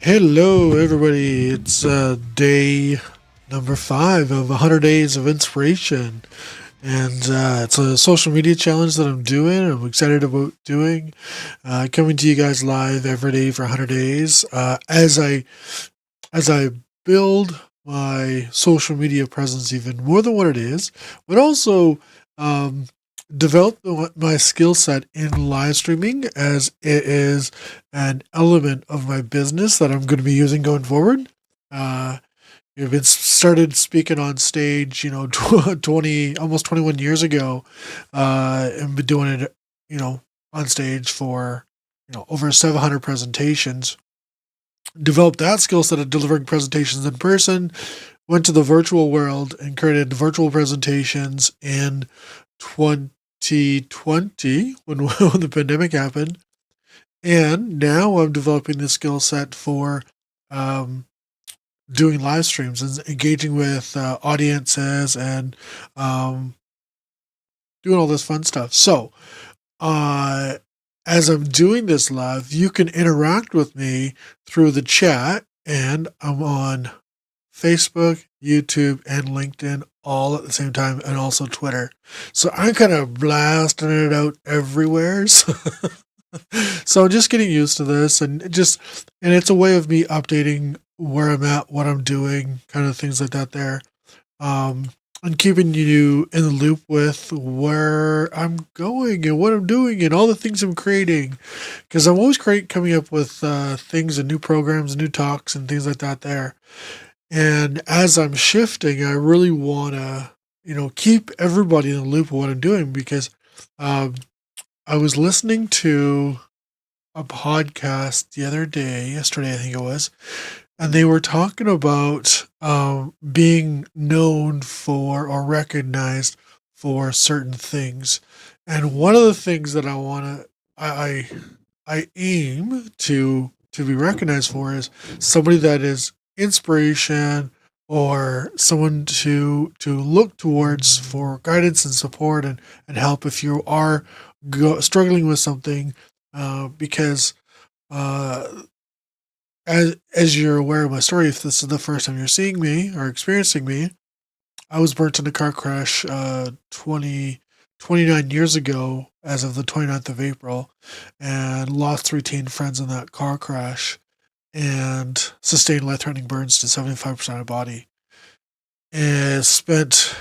Hello, everybody. It's day number 5 of 100 Days of Inspiration. And it's a social media challenge that I'm doing. I'm excited about doing. Coming to you guys live every day for 100 days. As I build my social media presence even more than what it is, but also um, develop my skill set in live streaming as it is an element of my business that I'm going to be using going forward. Uh, I've been started speaking on stage, 20, almost 21 years ago, and been doing it, on stage for, over 700 presentations. Developed that skill set of delivering presentations in person, went to the virtual world and created virtual presentations in 2020 when the pandemic happened. And now I'm developing the skill set for um, doing live streams and engaging with audiences and um, doing all this fun stuff. So, uh, as I'm doing this live, you can interact with me through the chat, and I'm on Facebook, YouTube, and LinkedIn all at the same time, and also Twitter. So I'm kind of blasting it out everywhere. So I'm just getting used to this, and it's a way of me updating where I'm at, what I'm doing, kind of things like that there. Um, and keeping you in the loop with where I'm going and what I'm doing and all the things I'm creating. Because I'm always coming up with things and new programs and new talks and things like that there. And as I'm shifting, I really want to, keep everybody in the loop of what I'm doing because um, I was listening to a podcast the other day, yesterday, I think it was, and they were talking about being known for or recognized for certain things. And one of the things that I aim to be recognized for is somebody that is inspiration or someone to look towards for guidance and support and help if you are struggling with something because uh, as you're aware of my story, if this is the first time you're seeing me or experiencing me, I was burnt in a car crash 29 years ago as of the 29th of April and lost 3 teen friends in that car crash and sustained life-threatening burns to 75% of body. And spent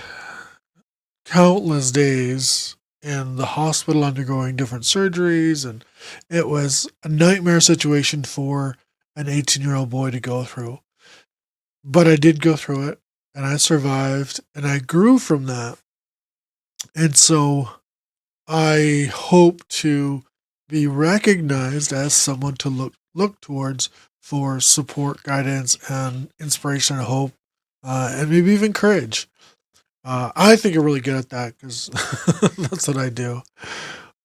countless days in the hospital undergoing different surgeries, and it was a nightmare situation for an 18-year-old boy to go through. But I did go through it, and I survived, and I grew from that. And so I hope to be recognized as someone to look towards for support, guidance, and inspiration and hope, and maybe even courage. I think I'm really good at that because that's what I do.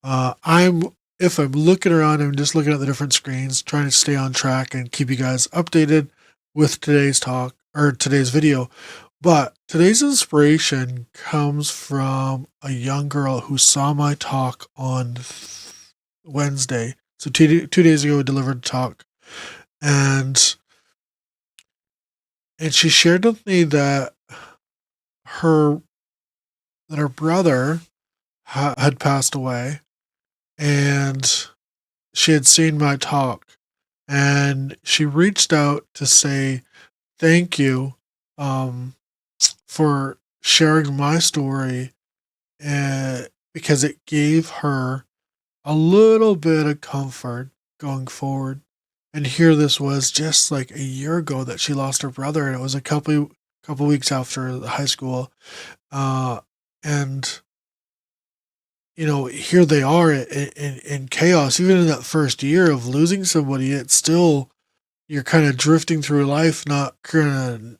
I'm if I'm looking around, I'm just looking at the different screens, trying to stay on track and keep you guys updated with today's talk or today's video. But today's inspiration comes from a young girl who saw my talk on Wednesday. So 2 days ago, I delivered a talk, and she shared with me her that her brother had passed away, and she had seen my talk, and she reached out to say thank you um, for sharing my story, because it gave her a little bit of comfort going forward. And here this was just like a year ago that she lost her brother, and it was a couple weeks after the high school, uh, and here they are in chaos. Even in that first year of losing somebody, it's still you're kind of drifting through life, not kind of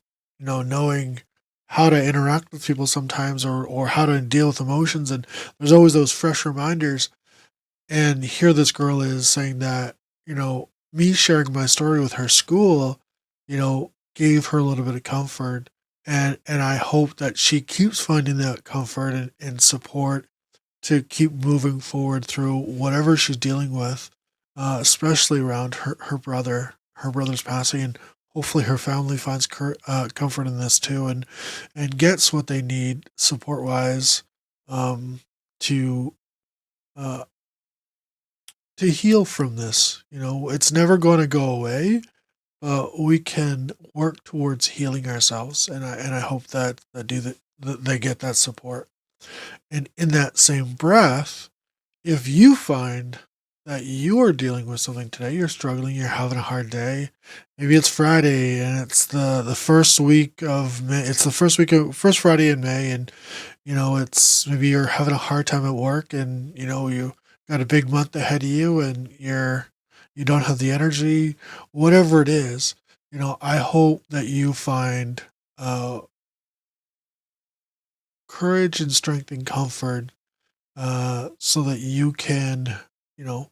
knowing how to interact with people sometimes, or how to deal with emotions. And there's always those fresh reminders. And here this girl is saying that me sharing my story with her school, gave her a little bit of comfort. And I hope that she keeps finding that comfort and support to keep moving forward through whatever she's dealing with, especially around her brother. her brother's passing, and hopefully her family finds comfort in this too, and gets what they need support wise, to uh, to heal from this. It's never going to go away. We can work towards healing ourselves, and I hope that they get that support. And in that same breath, if you find that you are dealing with something today, you're struggling, you're having a hard day, maybe it's Friday and it's the first week of May, it's the first Friday in May, and it's maybe you're having a hard time at work, and you got a big month ahead of you, and you don't have the energy, whatever it is. I hope that you find uh, courage and strength and comfort, so that you can, you know,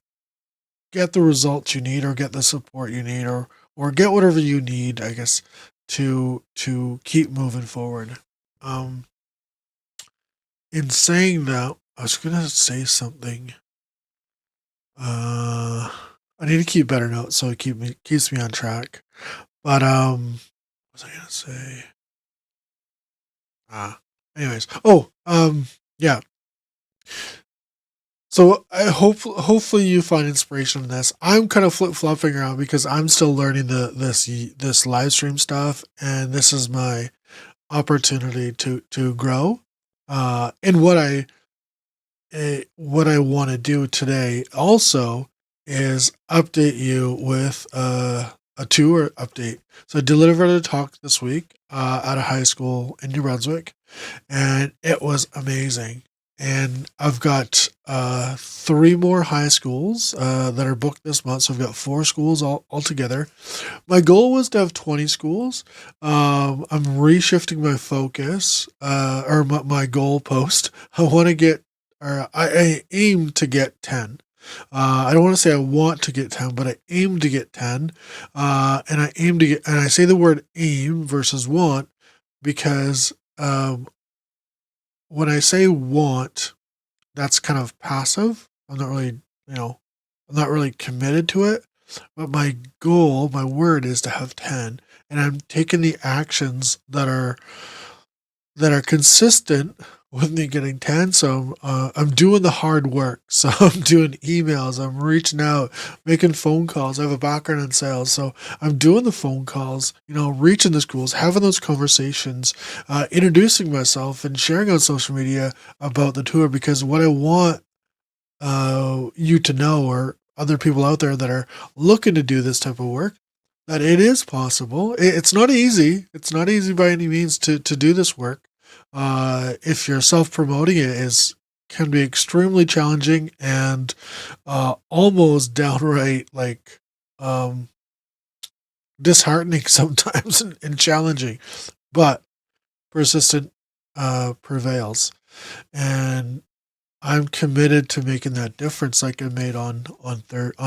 get the results you need, or get the support you need, or get whatever you need, I guess, to keep moving forward. Um, in saying that, I was gonna say something. Uh, I need to keep better notes so it keeps me on track. But what was I gonna say? Ah, anyways. Oh, yeah. So I hopefully you find inspiration in this. I'm kind of flip flopping around because I'm still learning this live stream stuff, and this is my opportunity to grow. And what I want to do today also is update you with a tour update. So I delivered a talk this week at a high school in New Brunswick, and it was amazing. And I've got three more high schools that are booked this month. So I've got four schools altogether. My goal was to have 20 schools. I'm reshifting my focus, or my goal post. I want to get, or I aim to get 10. I don't want to say I want to get 10, but I aim to get 10. And I say the word aim versus want because when I say want, that's kind of passive. I'm not really committed to it. But my goal, my word is to have 10. And I'm taking the actions that are consistent with me getting 10. So I'm doing the hard work. So I'm doing emails, I'm reaching out, making phone calls. I have a background in sales. So I'm doing the phone calls, reaching the schools, having those conversations, introducing myself and sharing on social media about the tour, because what I want you to know, or other people out there that are looking to do this type of work, that it is possible. It's not easy. It's not easy by any means to do this work. If you're self promoting, can be extremely challenging and almost downright like um, disheartening sometimes, and challenging. But persistent prevails, and I'm committed to making that difference, like I made on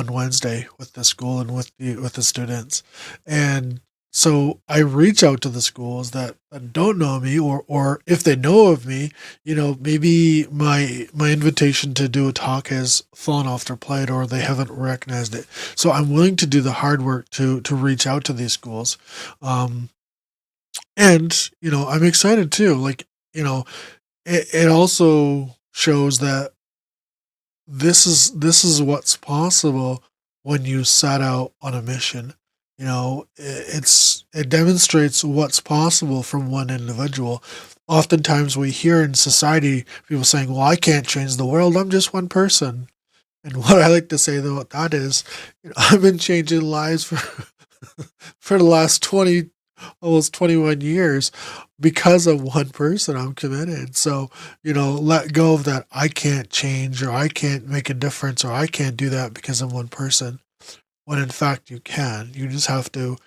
Wednesday with the school and with the students. And so I reach out to the schools that don't know me, or if they know of me, maybe my invitation to do a talk has fallen off their plate, or they haven't recognized it. So I'm willing to do the hard work to reach out to these schools. Um, and I'm excited too. Like, it also shows that this is what's possible when you set out on a mission. It demonstrates what's possible from one individual. Oftentimes we hear in society people saying, "Well, I can't change the world. I'm just one person." And what I like to say though, that is, I've been changing lives for for the last 20, almost 21 years, because of one person. I'm committed. So, let go of that I can't change, or I can't make a difference, or I can't do that because of one person, when in fact you can. You just have to,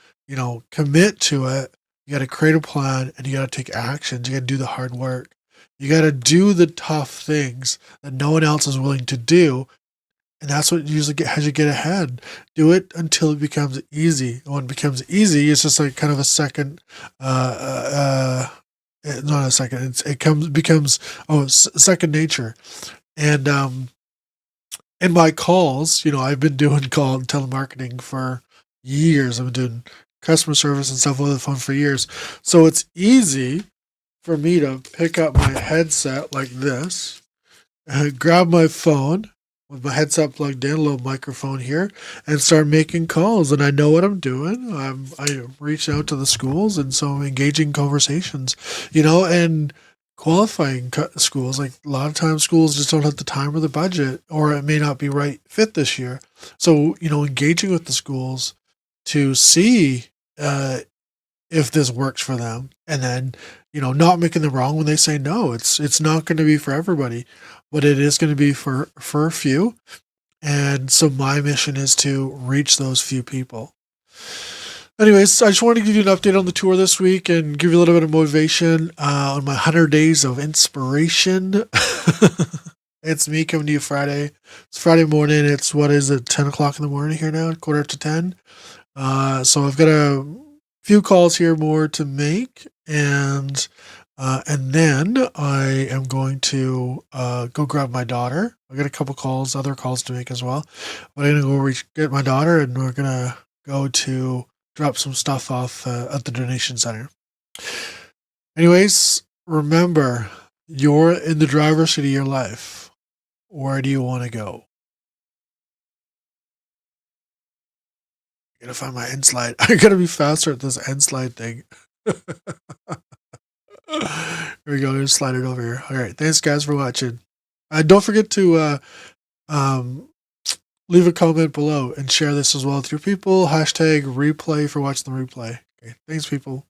commit to it. You got to create a plan, and you got to take actions. You got to do the hard work. You got to do the tough things that no one else is willing to do, and that's what usually has you get ahead. Do it until it becomes easy. And when it becomes easy, it's just like kind of a second, not a second. Becomes second nature. And in my calls, I've been doing call and telemarketing for years. I've been doing customer service and stuff over the phone for years. So it's easy for me to pick up my headset like this, grab my phone with my headset plugged in, a little microphone here, and start making calls. And I know what I'm doing. I reach out to the schools, and so I'm engaging conversations, and qualifying schools. Like a lot of times, schools just don't have the time or the budget, or it may not be right fit this year. So engaging with the schools to see if this works for them, and then not making them wrong when they say no. It's not going to be for everybody, but it is going to be for a few. And so my mission is to reach those few people. Anyways, I just wanted to give you an update on the tour this week and give you a little bit of motivation on my 100 days of inspiration. It's me coming to you Friday. It's Friday morning. It's, what is it, 10 o'clock in the morning here now, quarter to 10. So I've got a few calls here more to make, and then I am going to go grab my daughter. I got a couple calls, other calls to make as well. But I'm gonna go get my daughter, and we're gonna go to drop some stuff off at the donation center. Anyways, remember, you're in the driver's seat of your life. Where do you want to go? I gotta find my end slide. I gotta be faster at this end slide thing. Here we go. Just slide it over here. All right. Thanks, guys, for watching. Don't forget to leave a comment below and share this as well with your people. Hashtag replay for watching the replay. Okay. Thanks, people.